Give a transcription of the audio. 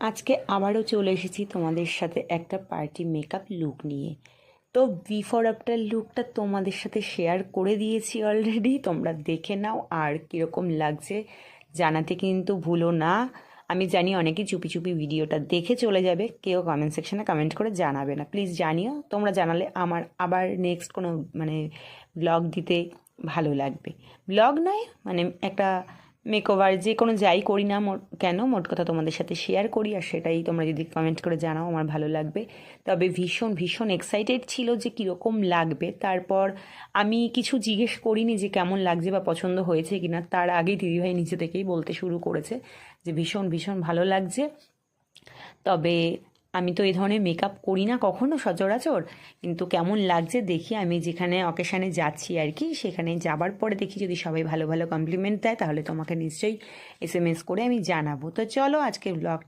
আজকে আবারও চলে এসেছি তোমাদের সাথে একটা পার্টি মেকআপ লুক নিয়ে। তো বিফোর আফটার লুকটা তোমাদের সাথে শেয়ার করে দিয়েছি অলরেডি, তোমরা দেখে নাও আর কীরকম লাগছে জানাতে কিন্তু ভুলো না। আমি জানি অনেকেই চুপি চুপি ভিডিওটা দেখে চলে যাবে, কেউ কমেন্ট সেকশনে কমেন্ট করে জানাবে না, প্লিজ জানিও। তোমরা জানালে আমার আবার নেক্সট কোনো ব্লগ দিতে ভালো লাগবে। ব্লগ নয়, একটা মেকওভার যে কোনো যাই করি না কেন, মোট কথা তোমাদের সাথে শেয়ার করি, আর সেটাই তোমরা যদি কমেন্ট করে জানাও আমার ভালো লাগবে। তবে ভীষণ ভীষণ এক্সাইটেড ছিল যে কীরকম লাগবে। তারপর আমি কিছু জিজ্ঞেস করিনি যে কেমন লাগছে বা পছন্দ হয়েছে কিনা, তার আগেই দিদিভাই নিচে থেকেই বলতে শুরু করেছে যে ভীষণ ভীষণ ভালো লাগছে। তবে আমি তো এই ধরনের মেকআপ করি না কখনো সচরাচর, কিন্তু কেমন লাগছে দেখি। আমি যেখানে অকেশানে যাচ্ছি আর কি, সেখানে যাবার পরে দেখি যদি সবাই ভালো ভালো কমপ্লিমেন্ট দেয় তাহলে তোমাকে নিশ্চয়ই SMS করে আমি জানাবো। তো চলো আজকের ব্লগটা